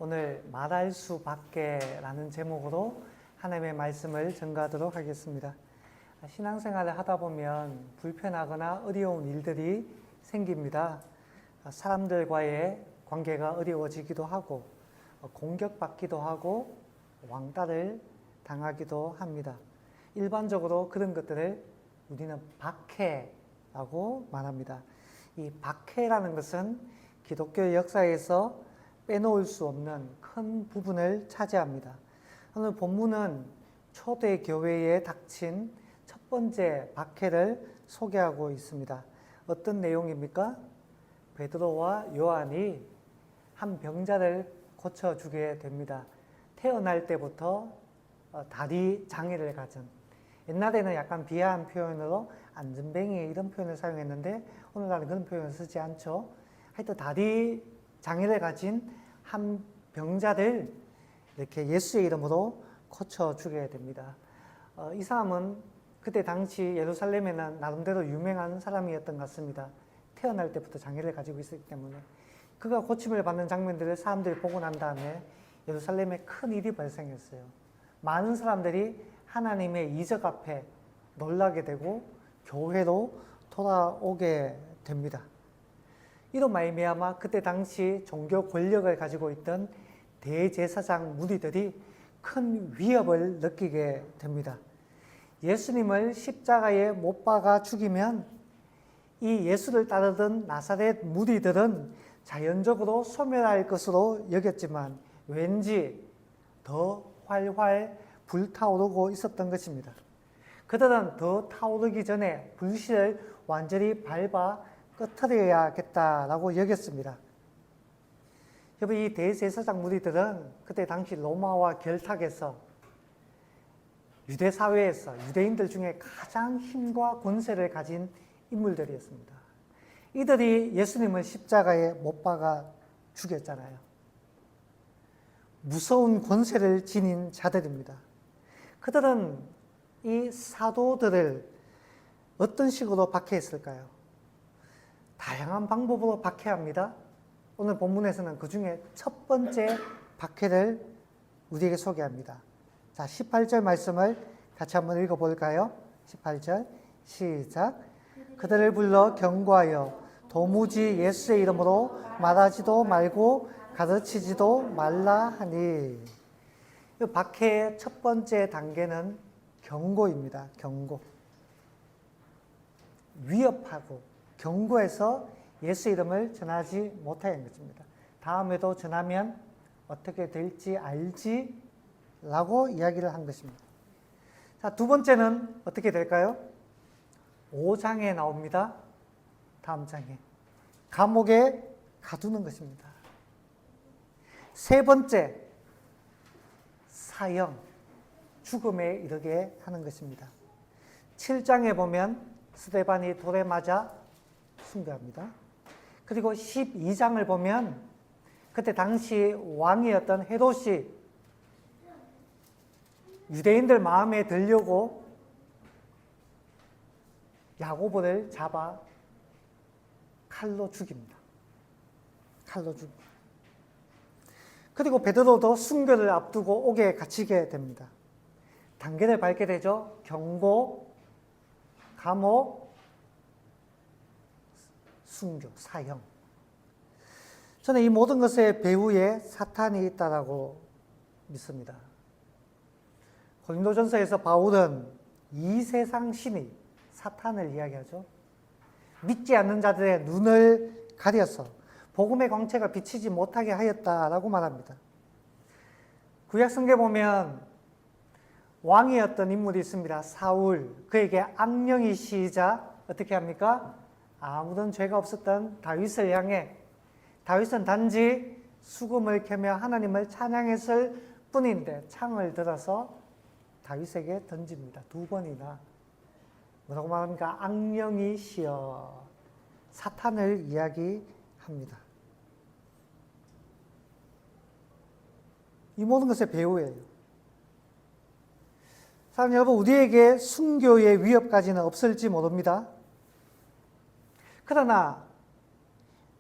오늘 말할 수 밖에라는 제목으로 하나님의 말씀을 전가하도록 하겠습니다. 신앙생활을 하다 보면 불편하거나 어려운 일들이 생깁니다. 사람들과의 관계가 어려워지기도 하고 공격받기도 하고 왕따를 당하기도 합니다. 일반적으로 그런 것들을 우리는 박해라고 말합니다. 이 박해라는 것은 기독교 역사에서 빼놓을 수 없는 큰 부분을 차지합니다. 오늘 본문은 초대 교회에 닥친 첫 번째 박해를 소개하고 있습니다. 어떤 내용입니까? 베드로와 요한이 한 병자를 고쳐주게 됩니다. 태어날 때부터 다리 장애를 가진, 옛날에는 약간 비하한 표현으로 안전뱅이 이런 표현을 사용했는데 오늘날은 그런 표현을 쓰지 않죠. 하여튼 다리 장애를 가진 한 병자를 이렇게 예수의 이름으로 고쳐주게 됩니다. 이 사람은 그때 당시 예루살렘에는 나름대로 유명한 사람이었던 것 같습니다. 태어날 때부터 장애를 가지고 있었기 때문에 그가 고침을 받는 장면들을 사람들이 보고 난 다음에 예루살렘에 큰 일이 발생했어요. 많은 사람들이 하나님의 이적 앞에 놀라게 되고 교회로 돌아오게 됩니다. 이로 말미암아 그때 당시 종교 권력을 가지고 있던 대제사장 무리들이 큰 위협을 느끼게 됩니다. 예수님을 십자가에 못 박아 죽이면 이 예수를 따르던 나사렛 무리들은 자연적으로 소멸할 것으로 여겼지만 왠지 더 활활 불타오르고 있었던 것입니다. 그들은 더 타오르기 전에 불씨를 완전히 밟아 꺼트려야겠다라고 여겼습니다. 여러분, 이 대제사장 무리들은 그때 당시 로마와 결탁해서 유대 사회에서 유대인들 중에 가장 힘과 권세를 가진 인물들이었습니다. 이들이 예수님을 십자가에 못 박아 죽였잖아요. 무서운 권세를 지닌 자들입니다. 그들은 이 사도들을 어떤 식으로 박해했을까요? 다양한 방법으로 박해합니다. 오늘 본문에서는 그 중에 첫 번째 박해를 우리에게 소개합니다. 자, 18절 말씀을 같이 한번 읽어볼까요? 18절 시작. 그들을 불러 경고하여 도무지 예수의 이름으로 말하지도 말고 가르치지도 말라 하니. 이 박해의 첫 번째 단계는 경고입니다. 경고. 위협하고 경고해서 예수 이름을 전하지 못하는 것입니다. 다음에도 전하면 어떻게 될지 알지? 라고 이야기를 한 것입니다. 자, 두 번째는 어떻게 될까요? 5장에 나옵니다. 다음 장에. 감옥에 가두는 것입니다. 세 번째, 사형, 죽음에 이르게 하는 것입니다. 7장에 보면 스데반이 돌에 맞아 순교합니다. 그리고 12장을 보면 그때 당시 왕이었던 헤롯이 유대인들 마음에 들려고 야고보를 잡아 칼로 죽입니다. 칼로 죽입니다. 그리고 베드로도 순교를 앞두고 옥에 갇히게 됩니다. 단계를 밟게 되죠. 경고, 감옥, 순교, 사형. 저는 이 모든 것의 배후에 사탄이 있다고 믿습니다. 고린도전서에서 바울은 이 세상 신이 사탄을 이야기하죠. 믿지 않는 자들의 눈을 가려서 복음의 광채가 비치지 못하게 하였다라고 말합니다. 구약성경에 보면 왕이었던 인물이 있습니다. 사울. 그에게 악령이 시이자 어떻게 합니까? 아무런 죄가 없었던 다윗을 향해 다윗은 단지 수금을 켜며 하나님을 찬양했을 뿐인데 창을 들어서 다윗에게 던집니다. 2번이나. 뭐라고 말합니까? 악령이 시여. 사탄을 이야기합니다. 이 모든 것의 배후예요. 사랑하는 여러분, 우리에게 순교의 위협까지는 없을지 모릅니다. 그러나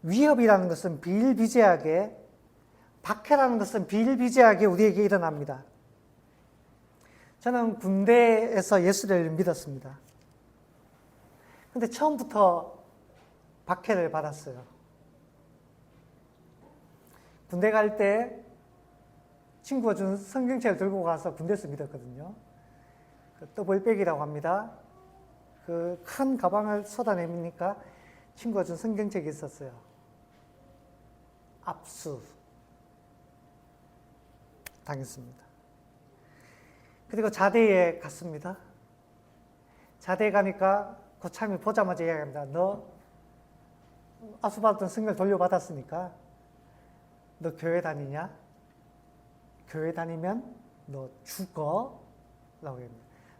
위협이라는 것은 비일비재하게 박해라는 것은 비일비재하게 우리에게 일어납니다. 저는 군대에서 예수를 믿었습니다. 근데 처음부터 박해를 받았어요. 군대 갈 때 친구가 준 성경책을 들고 가서 군대에서 믿었거든요. 그 더블백이라고 합니다. 그 큰 가방을 쏟아내니까 친구가 준 성경책이 있었어요. 압수 당했습니다. 그리고 자대에 갔습니다. 자대에 가니까 고참이 보자마자 이야기합니다. 너 압수받았던 성경을 돌려받았으니까 너 교회 다니냐? 교회 다니면 너 죽어? 라고 합니다.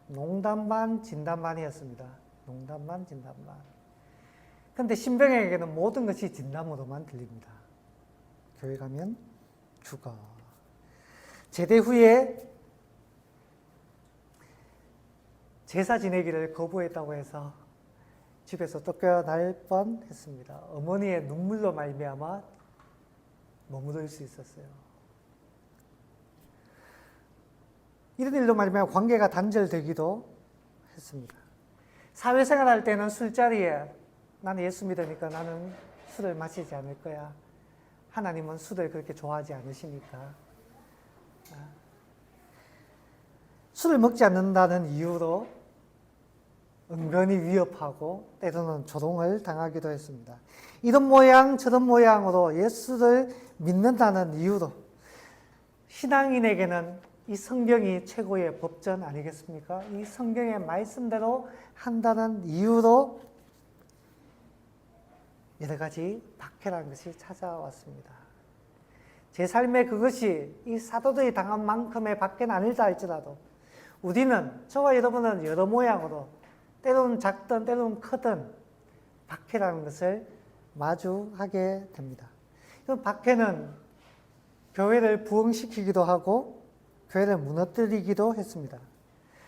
농담 반 진담 반이었습니다. 농담 반 진담 반. 그런데 신병에게는 모든 것이 진담으로만 들립니다. 교회 가면 죽어. 제대 후에 제사 지내기를 거부했다고 해서 집에서 쫓겨날 뻔했습니다. 어머니의 눈물로 말미암아 머무를 수 있었어요. 이런 일로 말미암아 관계가 단절되기도 했습니다. 사회생활 할 때는 술자리에 나는 예수 믿으니까 나는 술을 마시지 않을 거야. 하나님은 술을 그렇게 좋아하지 않으시니까. 술을 먹지 않는다는 이유로 은근히 위협하고 때로는 조롱을 당하기도 했습니다. 이런 모양 저런 모양으로 예수를 믿는다는 이유로 신앙인에게는 이 성경이 최고의 법전 아니겠습니까? 이 성경의 말씀대로 한다는 이유로 여러 가지 박해라는 것이 찾아왔습니다. 제 삶에 그것이 이 사도들이 당한 만큼의 박해는 아니다 할지라도 우리는, 저와 여러분은 여러 모양으로 때로는 작든 때로는 크든 박해라는 것을 마주하게 됩니다. 이 박해는 교회를 부흥시키기도 하고 교회를 무너뜨리기도 했습니다.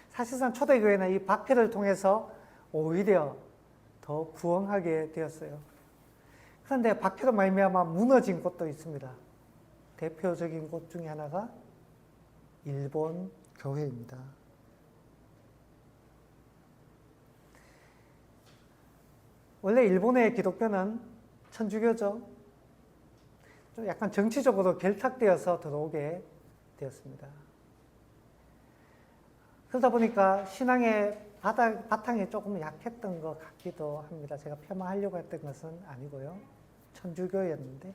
사실상 초대교회는 이 박해를 통해서 오히려 더 부흥하게 되었어요. 그런데 박해로 말미암아 무너진 곳도 있습니다. 대표적인 곳 중에 하나가 일본 교회입니다. 원래 일본의 기독교는 천주교죠. 좀 약간 정치적으로 결탁되어서 들어오게 되었습니다. 그러다 보니까 신앙의 바탕이 조금 약했던 것 같기도 합니다. 제가 폄하하려고 했던 것은 아니고요. 천주교였는데.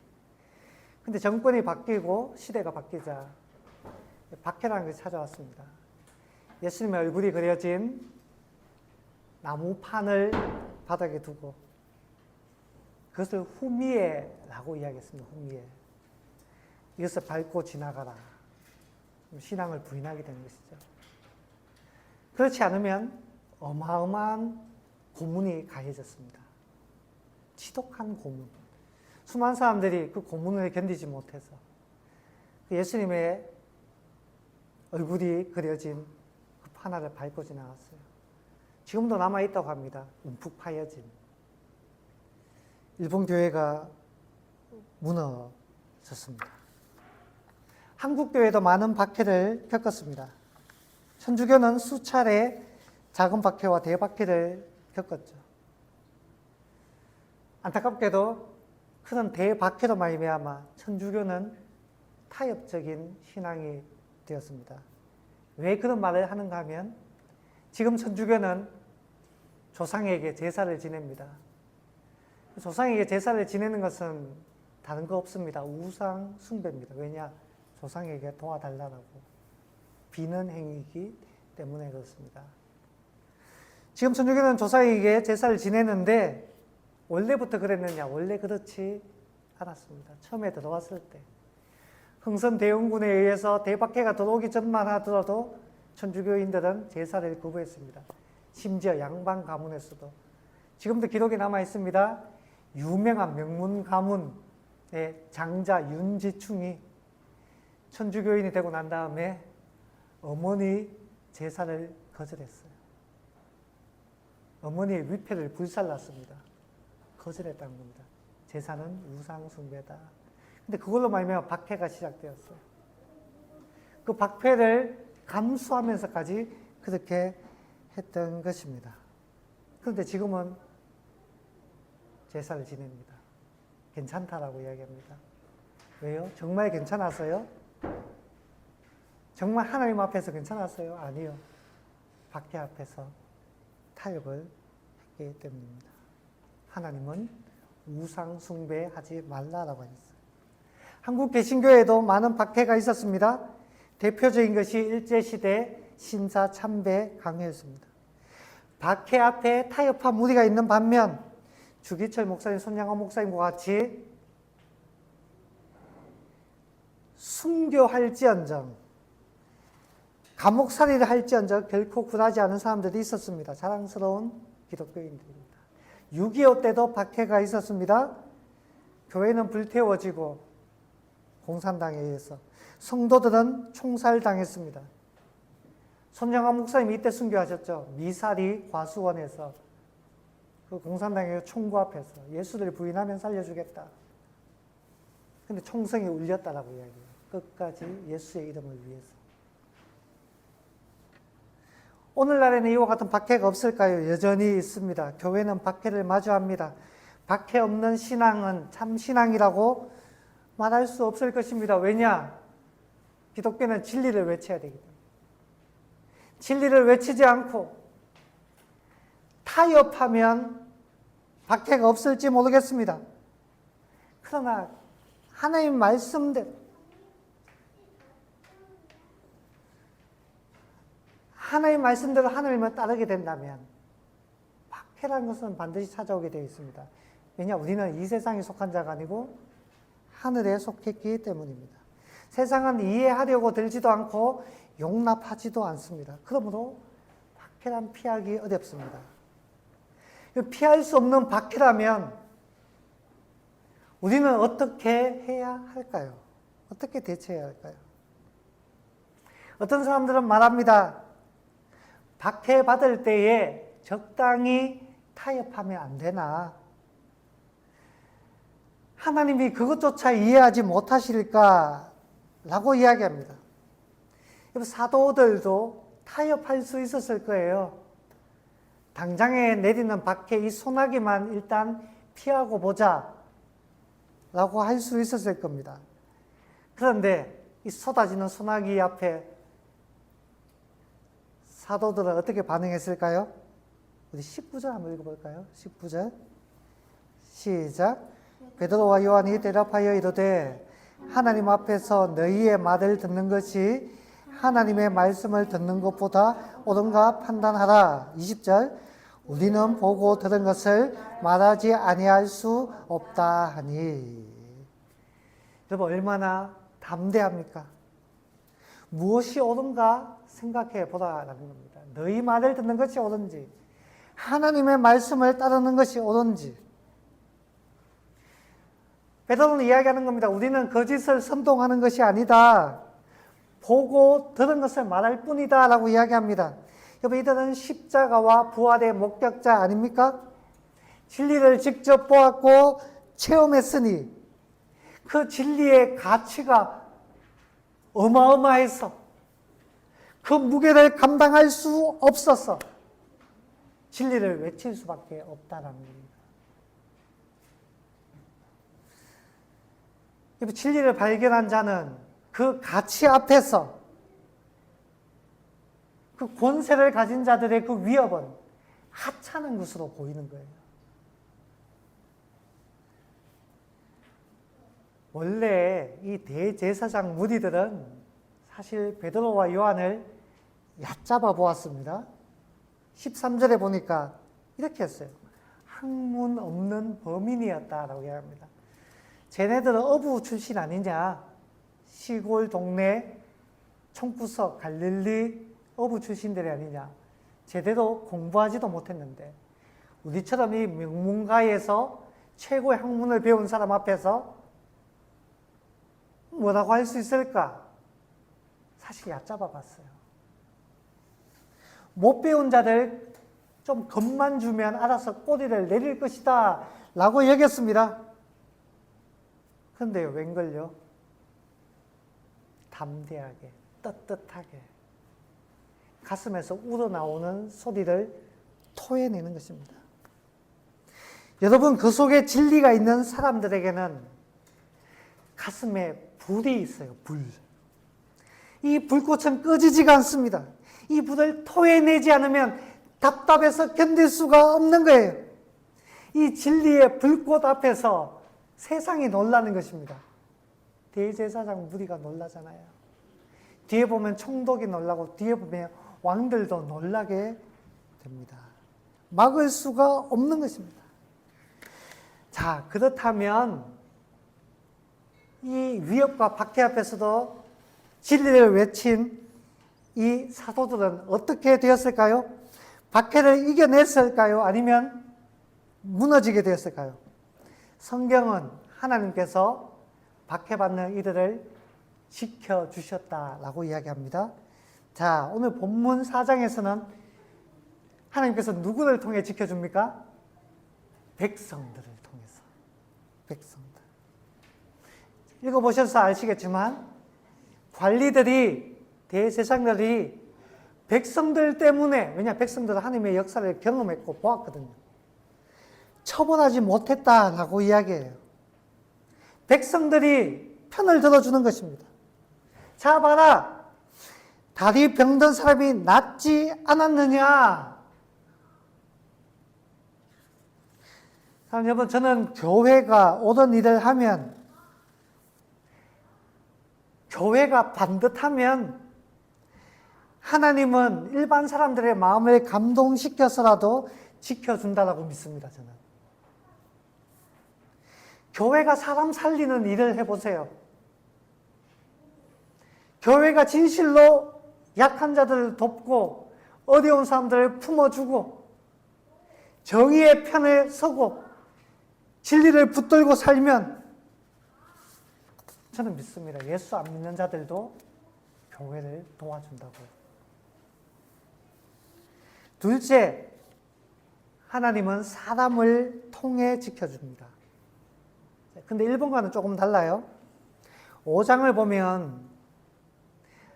근데 정권이 바뀌고 시대가 바뀌자 박해라는 것이 찾아왔습니다. 예수님의 얼굴이 그려진 나무판을 바닥에 두고 그것을 후미에라고 이야기했습니다. 후미에. 이것을 밟고 지나가라. 신앙을 부인하게 되는 것이죠. 그렇지 않으면 어마어마한 고문이 가해졌습니다. 지독한 고문. 수많은 사람들이 그 고문을 견디지 못해서 예수님의 얼굴이 그려진 그 판화를 밟고 지나갔어요. 지금도 남아있다고 합니다. 움푹 파여진. 일본 교회가 무너졌습니다. 한국 교회도 많은 박해를 겪었습니다. 천주교는 수차례 작은 박해와 대박해를 겪었죠. 안타깝게도 큰 대박해로 말미암아 천주교는 타협적인 신앙이 되었습니다. 왜 그런 말을 하는가 하면 지금 천주교는 조상에게 제사를 지냅니다. 조상에게 제사를 지내는 것은 다른 거 없습니다. 우상 숭배입니다. 왜냐? 조상에게 도와달라고 비는 행위이기 때문에 그렇습니다. 지금 천주교는 조상에게 제사를 지내는데 원래부터 그랬느냐? 원래 그렇지 않았습니다. 처음에 들어왔을 때 흥선대원군에 의해서 대박해가 들어오기 전만 하더라도 천주교인들은 제사를 거부했습니다. 심지어 양반 가문에서도 지금도 기록이 남아 있습니다. 유명한 명문 가문의 장자 윤지충이 천주교인이 되고 난 다음에 어머니 제사를 거절했어요. 어머니의 위패를 불살랐습니다. 거절했다는 겁니다. 제사는 우상 숭배다. 근데 그걸로 말미암아 박해가 시작되었어요. 그 박해를 감수하면서까지 그렇게 했던 것입니다. 그런데 지금은 제사를 지냅니다. 괜찮다라고 이야기합니다. 왜요? 정말 괜찮았어요? 정말 하나님 앞에서 괜찮았어요? 아니요. 박해 앞에서 타협을 했기 때문입니다. 하나님은 우상 숭배하지 말라라고 하셨어요. 한국 개신교에도 많은 박해가 있었습니다. 대표적인 것이 일제시대 신사 참배 강요였습니다. 박해 앞에 타협한 무리가 있는 반면 주기철 목사님, 손양원 목사님과 같이 순교할지언정, 감옥살이를 할지언정 결코 굴하지 않은 사람들이 있었습니다. 자랑스러운 기독교인들입니다. 6.25 때도 박해가 있었습니다. 교회는 불태워지고 공산당에 의해서 성도들은 총살당했습니다. 손영환 목사님이 이때 순교하셨죠. 미사리 과수원에서 그 공산당의 총구 앞에서 예수를 부인하면 살려주겠다. 근데 총성이 울렸다라고 이야기해요. 끝까지 예수의 이름을 위해서. 오늘날에는 이와 같은 박해가 없을까요? 여전히 있습니다. 교회는 박해를 마주합니다. 박해 없는 신앙은 참 신앙이라고 말할 수 없을 것입니다. 왜냐? 기독교는 진리를 외쳐야 되기 때문에. 진리를 외치지 않고 타협하면 박해가 없을지 모르겠습니다. 그러나 하나님 말씀대로 하나님을 따르게 된다면 박해라는 것은 반드시 찾아오게 되어 있습니다. 왜냐? 우리는 이 세상에 속한 자가 아니고 하늘에 속했기 때문입니다. 세상은 이해하려고 들지도 않고 용납하지도 않습니다. 그러므로 박해란 피하기 어렵습니다. 피할 수 없는 박해라면 우리는 어떻게 해야 할까요? 어떻게 대처해야 할까요? 어떤 사람들은 말합니다. 박해받을 때에 적당히 타협하면 안 되나? 하나님이 그것조차 이해하지 못하실까? 라고 이야기합니다. 사도들도 타협할 수 있었을 거예요. 당장에 내리는 박해 이 소나기만 일단 피하고 보자 라고 할 수 있었을 겁니다. 그런데 이 쏟아지는 소나기 앞에 사도들은 어떻게 반응했을까요? 우리 19절 한번 읽어볼까요? 19절 시작. 베드로와 요한이 대답하여 이르되 하나님 앞에서 너희의 말을 듣는 것이 하나님의 말씀을 듣는 것보다 옳은가 판단하라. 20절 우리는 보고 들은 것을 말하지 아니할 수 없다 하니. 여러분 얼마나 담대합니까? 무엇이 옳은가 생각해 보라라는 겁니다. 너희 말을 듣는 것이 옳은지 하나님의 말씀을 따르는 것이 옳은지. 베드로는 이야기하는 겁니다. 우리는 거짓을 선동하는 것이 아니다. 보고 들은 것을 말할 뿐이다 라고 이야기합니다. 여러분 이들은 십자가와 부활의 목격자 아닙니까? 진리를 직접 보았고 체험했으니 그 진리의 가치가 어마어마해서 그 무게를 감당할 수 없어서 진리를 외칠 수밖에 없다라는 겁니다. 진리를 발견한 자는 그 가치 앞에서 그 권세를 가진 자들의 그 위협은 하찮은 것으로 보이는 거예요. 원래 이 대제사장 무리들은 사실 베드로와 요한을 얕잡아 보았습니다. 13절에 보니까 이렇게 했어요. 학문 없는 범인이었다라고 이야기합니다. 쟤네들은 어부 출신 아니냐? 시골 동네 총구석 갈릴리 어부 출신들이 아니냐? 제대로 공부하지도 못했는데 우리처럼 이 명문가에서 최고의 학문을 배운 사람 앞에서 뭐라고 할 수 있을까? 사실 얕잡아 봤어요. 못 배운 자들 좀 겁만 주면 알아서 꼬리를 내릴 것이다 라고 여겼습니다. 근데요, 웬걸요? 담대하게, 떳떳하게 가슴에서 우러나오는 소리를 토해내는 것입니다. 여러분, 그 속에 진리가 있는 사람들에게는 가슴에 불이 있어요, 불. 이 불꽃은 꺼지지가 않습니다. 이 불을 토해내지 않으면 답답해서 견딜 수가 없는 거예요. 이 진리의 불꽃 앞에서 세상이 놀라는 것입니다. 대제사장 무리가 놀라잖아요. 뒤에 보면 총독이 놀라고 뒤에 보면 왕들도 놀라게 됩니다. 막을 수가 없는 것입니다. 자, 그렇다면 이 위협과 박해 앞에서도 진리를 외친 이 사도들은 어떻게 되었을까요? 박해를 이겨냈을까요? 아니면 무너지게 되었을까요? 성경은 하나님께서 박해받는 이들을 지켜주셨다라고 이야기합니다. 자, 오늘 본문 4장에서는 하나님께서 누구를 통해 지켜줍니까? 백성들을 통해서. 백성들. 읽어보셔서 아시겠지만 관리들이, 대제사장들이 백성들 때문에, 왜냐 백성들은 하나님의 역사를 경험했고 보았거든요. 처벌하지 못했다라고 이야기해요. 백성들이 편을 들어주는 것입니다. 자, 봐라. 다리 병든 사람이 낫지 않았느냐? 여러분, 저는 교회가 옳은 일을 하면, 교회가 반듯하면 하나님은 일반 사람들의 마음을 감동시켜서라도 지켜준다라고 믿습니다, 저는. 교회가 사람 살리는 일을 해보세요. 교회가 진실로 약한 자들을 돕고 어려운 사람들을 품어주고 정의의 편에 서고 진리를 붙들고 살면 저는 믿습니다. 예수 안 믿는 자들도 교회를 도와준다고요. 둘째, 하나님은 사람을 통해 지켜줍니다. 근데 일본과는 조금 달라요. 5장을 보면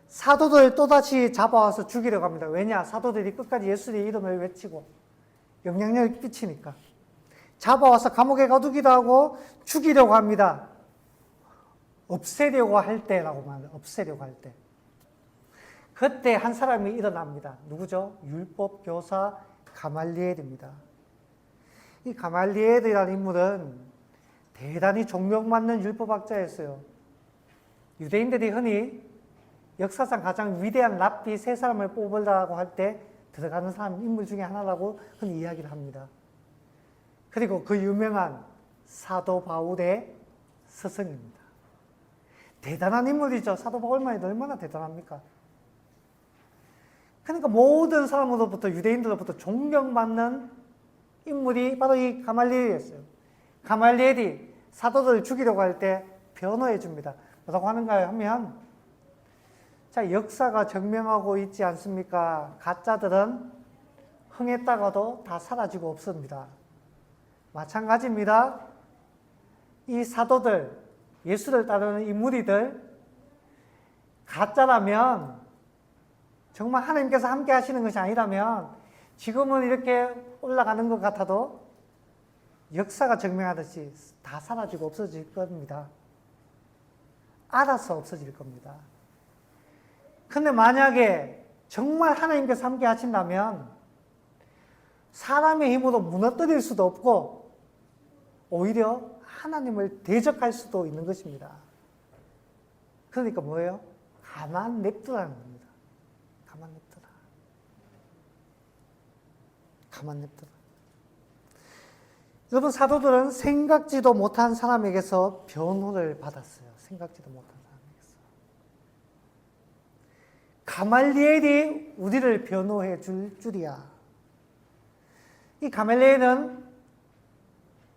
사도들 또다시 잡아와서 죽이려고 합니다. 왜냐? 사도들이 끝까지 예수의 이름을 외치고 영향력을 끼치니까. 잡아와서 감옥에 가두기도 하고 죽이려고 합니다. 없애려고 할 때라고 말합니다. 없애려고 할 때. 그때 한 사람이 일어납니다. 누구죠? 율법 교사 가말리엘입니다. 이 가말리엘이라는 인물은 대단히 존경받는 율법학자였어요. 유대인들이 흔히 역사상 가장 위대한 랍비 세 사람을 뽑으려고 할 때 들어가는 사람 인물 중에 하나라고 흔히 이야기를 합니다. 그리고 그 유명한 사도 바울의 스승입니다. 대단한 인물이죠. 사도 바울만이 얼마나 대단합니까? 그러니까 모든 사람으로부터, 유대인들로부터 존경받는 인물이 바로 이 가말리엘이었어요. 가말리엘이 사도들을 죽이려고 할 때 변호해 줍니다. 뭐라고 하는가요? 하면, 자, 역사가 증명하고 있지 않습니까? 가짜들은 흥했다가도 다 사라지고 없습니다. 마찬가지입니다. 이 사도들, 예수를 따르는 이 무리들, 가짜라면, 정말 하나님께서 함께 하시는 것이 아니라면, 지금은 이렇게 올라가는 것 같아도 역사가 증명하듯이 다 사라지고 없어질 겁니다. 알아서 없어질 겁니다. 근데 만약에 정말 하나님께서 함께 하신다면 사람의 힘으로 무너뜨릴 수도 없고 오히려 하나님을 대적할 수도 있는 것입니다. 그러니까 뭐예요? 가만 냅두라는 겁니다. 가만 냅두라. 가만 냅두라. 여러분, 사도들은 생각지도 못한 사람에게서 변호를 받았어요. 생각지도 못한 사람에게서. 가말리엘이 우리를 변호해 줄 줄이야. 이 가말리엘은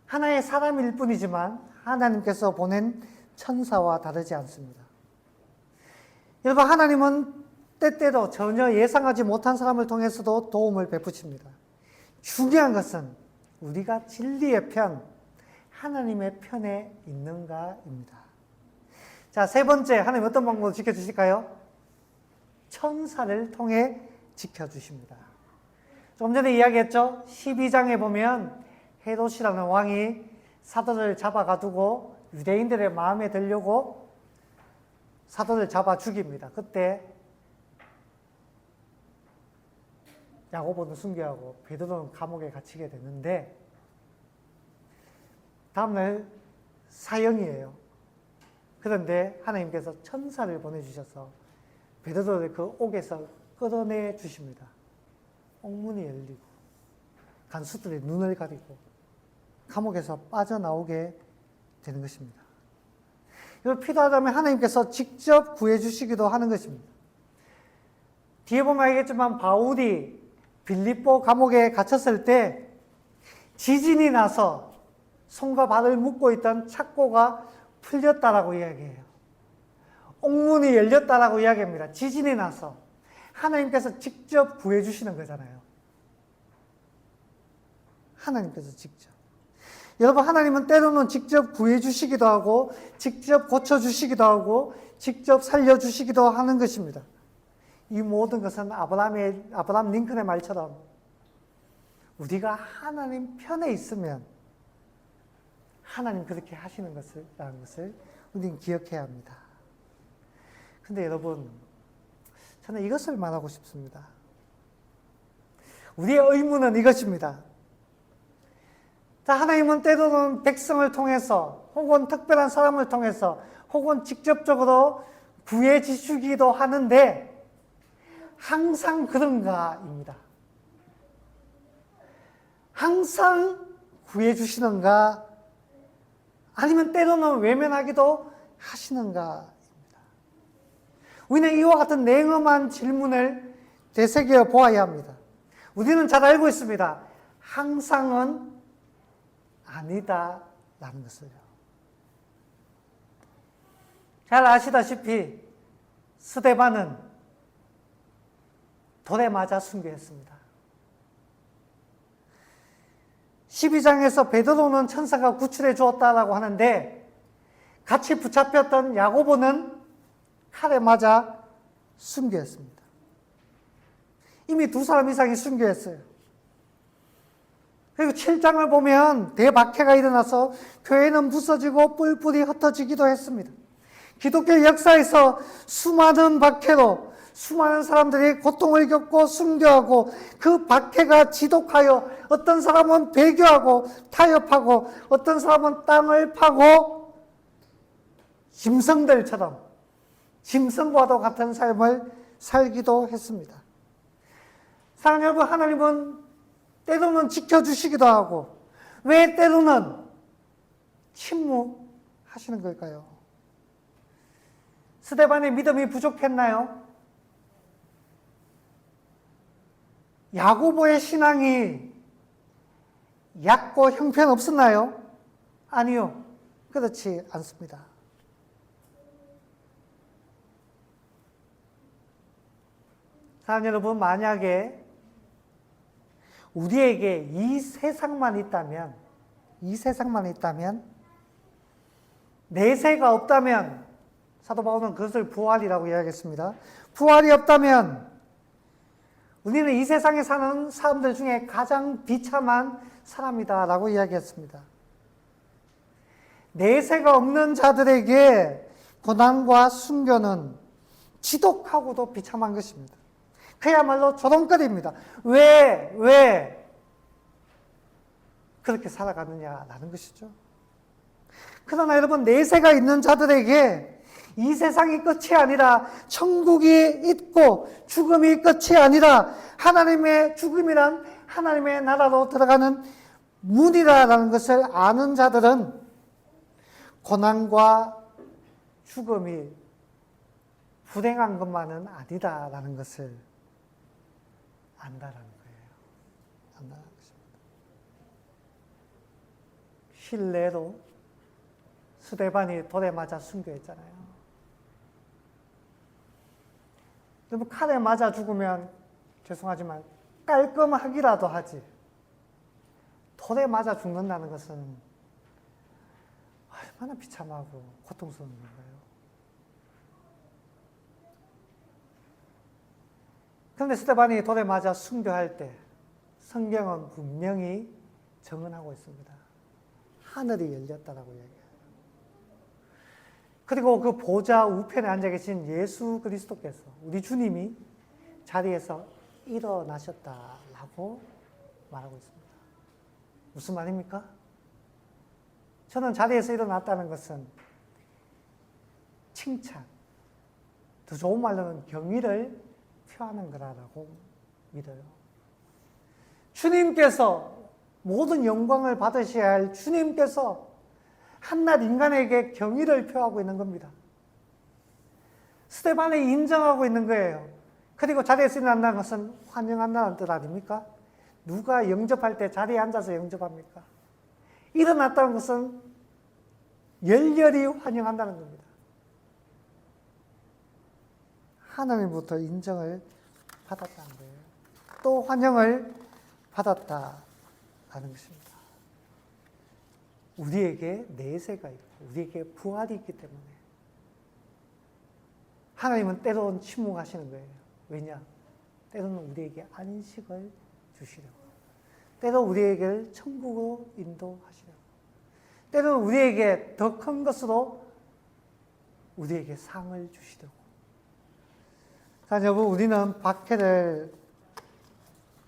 하나의 사람일 뿐이지만 하나님께서 보낸 천사와 다르지 않습니다. 여러분, 하나님은 때때로 전혀 예상하지 못한 사람을 통해서도 도움을 베푸십니다. 중요한 것은 우리가 진리의 편, 하나님의 편에 있는가입니다. 자, 세 번째, 하나님 어떤 방법으로 지켜주실까요? 천사를 통해 지켜주십니다. 조금 전에 이야기했죠? 12장에 보면 헤롯이라는 왕이 사도를 잡아가두고 유대인들의 마음에 들려고 사도를 잡아 죽입니다. 그때 야고보는 순교하고 베드로는 감옥에 갇히게 되는데 다음날 사형이에요. 그런데 하나님께서 천사를 보내주셔서 베드로를 그 옥에서 끌어내 주십니다. 옥문이 열리고 간수들이 눈을 가리고 감옥에서 빠져나오게 되는 것입니다. 이걸 필요하다면 하나님께서 직접 구해주시기도 하는 것입니다. 뒤에 보면 알겠지만 바울이 빌립보 감옥에 갇혔을 때 지진이 나서 손과 발을 묶고 있던 착고가 풀렸다라고 이야기해요. 옥문이 열렸다라고 이야기합니다. 지진이 나서 하나님께서 직접 구해주시는 거잖아요. 하나님께서 직접. 여러분, 하나님은 때로는 직접 구해주시기도 하고 직접 고쳐주시기도 하고 직접 살려주시기도 하는 것입니다. 이 모든 것은 아브라함 링컨의 말처럼 우리가 하나님 편에 있으면 하나님 그렇게 하시는 라는 것을 우리는 기억해야 합니다. 근데 여러분, 저는 이것을 말하고 싶습니다. 우리의 의무는 이것입니다. 자, 하나님은 때로는 백성을 통해서 혹은 특별한 사람을 통해서 혹은 직접적으로 구해 주시기도 하는데 항상 그런가입니다. 항상 구해 주시는가 아니면 때로는 외면하기도 하시는가입니다. 우리는 이와 같은 냉엄한 질문을 되새겨 보아야 합니다. 우리는 잘 알고 있습니다. 항상은 아니다라는 것을요. 잘 아시다시피 스데반은 돌에 맞아 순교했습니다. 12장에서 베드로는 천사가 구출해 주었다라고 하는데 같이 붙잡혔던 야고보는 칼에 맞아 순교했습니다. 이미 2사람 이상이 순교했어요. 그리고 7장을 보면 대박해가 일어나서 교회는 부서지고 뿔뿔이 흩어지기도 했습니다. 기독교 역사에서 수많은 박해로 수많은 사람들이 고통을 겪고 순교하고 그 박해가 지독하여 어떤 사람은 배교하고 타협하고 어떤 사람은 땅을 파고 짐승들처럼 짐승과도 같은 삶을 살기도 했습니다. 사랑하는 여러분, 하나님은 때로는 지켜주시기도 하고 왜 때로는 침묵하시는 걸까요? 스데반의 믿음이 부족했나요? 야고보의 신앙이 얕고 형편없었나요? 아니요. 그렇지 않습니다. 사랑하는 여러분, 만약에 우리에게 이 세상만 있다면 내세가 없다면 사도 바울은 그것을 부활이라고 이야기했습니다. 부활이 없다면 우리는 이 세상에 사는 사람들 중에 가장 비참한 사람이다라고 이야기했습니다. 내세가 없는 자들에게 고난과 순교는 지독하고도 비참한 것입니다. 그야말로 조롱거리입니다. 왜 그렇게 살아가느냐라는 것이죠. 그러나 여러분, 내세가 있는 자들에게 이 세상이 끝이 아니라 천국이 있고 죽음이 끝이 아니라 하나님의 죽음이란 하나님의 나라로 들어가는 문이라는 것을 아는 자들은 고난과 죽음이 불행한 것만은 아니다라는 것을 안다라는 거예요. 안다라는 것입니다. 실례로 스데반이 돌에 맞아 순교했잖아요. 여러분, 칼에 맞아 죽으면 죄송하지만 깔끔하기라도 하지 돌에 맞아 죽는다는 것은 얼마나 비참하고 고통스러운 건가요? 그런데 스데반이 돌에 맞아 순교할 때 성경은 분명히 증언하고 있습니다. 하늘이 열렸다라고 얘기해요. 그리고 그 보좌 우편에 앉아 계신 예수 그리스도께서, 우리 주님이 자리에서 일어나셨다라고 말하고 있습니다. 무슨 말입니까? 저는 자리에서 일어났다는 것은 칭찬, 더 좋은 말로는 경의를 표하는 거라고 믿어요. 주님께서, 모든 영광을 받으셔야 할 주님께서 한낱 인간에게 경의를 표하고 있는 겁니다. 스데반이 인정하고 있는 거예요. 그리고 자리에서 일어난다는 것은 환영한다는 뜻 아닙니까? 누가 영접할 때 자리에 앉아서 영접합니까? 일어났다는 것은 열렬히 환영한다는 겁니다. 하나님부터 인정을 받았다는 거예요. 또 환영을 받았다는 것입니다. 우리에게 내세가 있고 우리에게 부활이 있기 때문에 하나님은 때로는 침묵하시는 거예요. 왜냐? 때로는 우리에게 안식을 주시려고, 때로 우리에게 천국으로 인도하시려고, 때로는 우리에게 더 큰 것으로 우리에게 상을 주시려고. 자, 여러분, 우리는 박해를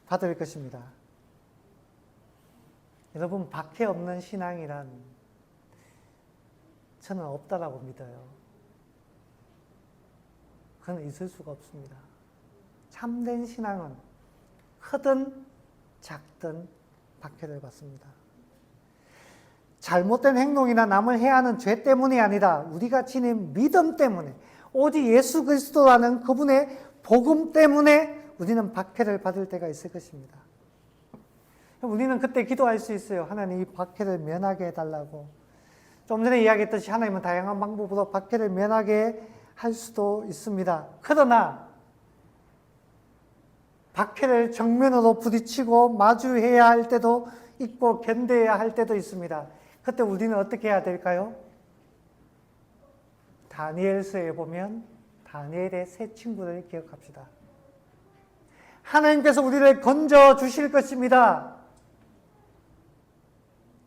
받을 것입니다. 여러분, 박해 없는 신앙이란 저는 없다라고 믿어요. 그건 있을 수가 없습니다. 참된 신앙은 크든 작든 박해를 받습니다. 잘못된 행동이나 남을 해하는 죄 때문이 아니라 우리가 지닌 믿음 때문에, 오직 예수 그리스도라는 그분의 복음 때문에 우리는 박해를 받을 때가 있을 것입니다. 우리는 그때 기도할 수 있어요. 하나님, 이 박해를 면하게 해달라고. 좀 전에 이야기했듯이 하나님은 다양한 방법으로 박해를 면하게 할 수도 있습니다. 그러나 박해를 정면으로 부딪히고 마주해야 할 때도 있고 견뎌야 할 때도 있습니다. 그때 우리는 어떻게 해야 될까요? 다니엘서에 보면 다니엘의 세 친구를 기억합시다. 하나님께서 우리를 건져 주실 것입니다.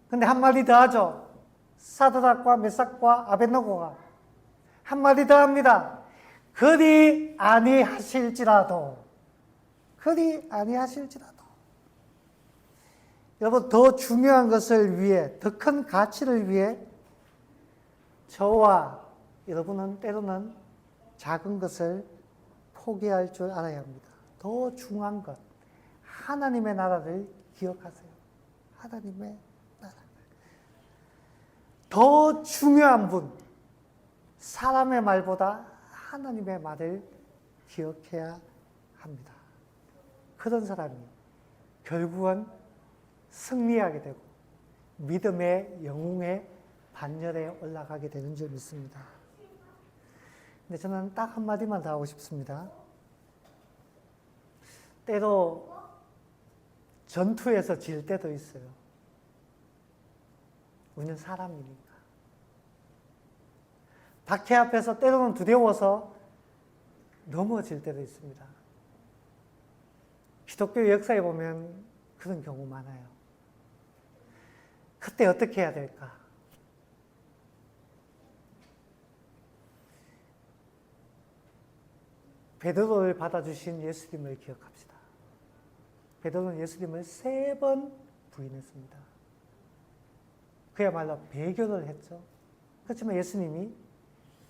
근데 한마디 더 하죠. 사드락과 메삭과 아벳느고가 한마디 더 합니다. 그리 아니하실지라도, 그리 아니하실지라도. 여러분, 더 중요한 것을 위해, 더 큰 가치를 위해 저와 여러분은 때로는 작은 것을 포기할 줄 알아야 합니다. 더 중요한 것, 하나님의 나라를 기억하세요. 하나님의 나라. 더 중요한 분, 사람의 말보다 하나님의 말을 기억해야 합니다. 그런 사람이 결국은 승리하게 되고 믿음의 영웅의 반열에 올라가게 되는 줄 믿습니다. 근데 저는 딱 한마디만 더 하고 싶습니다. 때로 전투에서 질 때도 있어요. 우리는 사람이니까. 박해 앞에서 때로는 두려워서 넘어질 때도 있습니다. 기독교 역사에 보면 그런 경우 많아요. 그때 어떻게 해야 될까? 베드로를 받아주신 예수님을 기억합시다. 베드로는 예수님을 3번 부인했습니다. 그야말로 배교를 했죠. 그렇지만 예수님이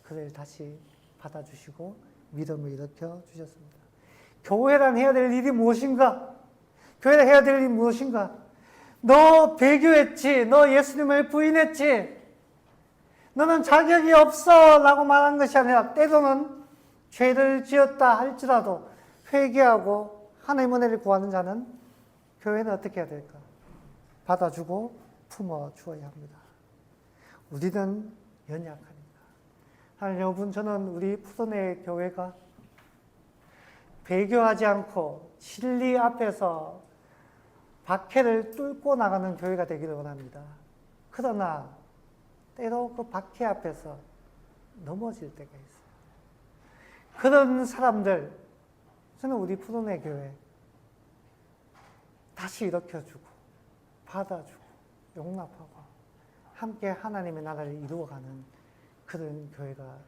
그를 다시 받아주시고 믿음을 일으켜 주셨습니다. 교회란 해야 될 일이 무엇인가? 교회란 해야 될 일이 무엇인가? 너 배교했지? 너 예수님을 부인했지? 너는 자격이 없어! 라고 말한 것이 아니라 때로는 죄를 지었다 할지라도 회개하고 하나님의 은혜를 구하는 자는 교회는 어떻게 해야 될까? 받아주고 품어주어야 합니다. 우리는 연약하니까. 하나님, 여러분, 저는 우리 푸른의 교회가 배교하지 않고 진리 앞에서 박해를 뚫고 나가는 교회가 되기를 원합니다. 그러나 때로 그 박해 앞에서 넘어질 때가 있어요. 그런 사람들, 저는 우리 푸른의 교회 다시 일으켜주고 받아주고 용납하고 함께 하나님의 나라를 이루어가는 그런 교회가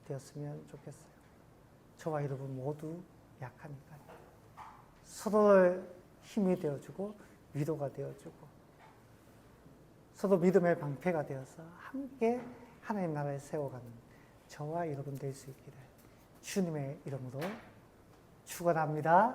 되었으면 좋겠어요. 저와 여러분 모두 약하니까요. 서로의 힘이 되어주고 위로가 되어주고 서로 믿음의 방패가 되어서 함께 하나님 나라를 세워가는 저와 여러분 될 수 있기를 주님의 이름으로 축원합니다.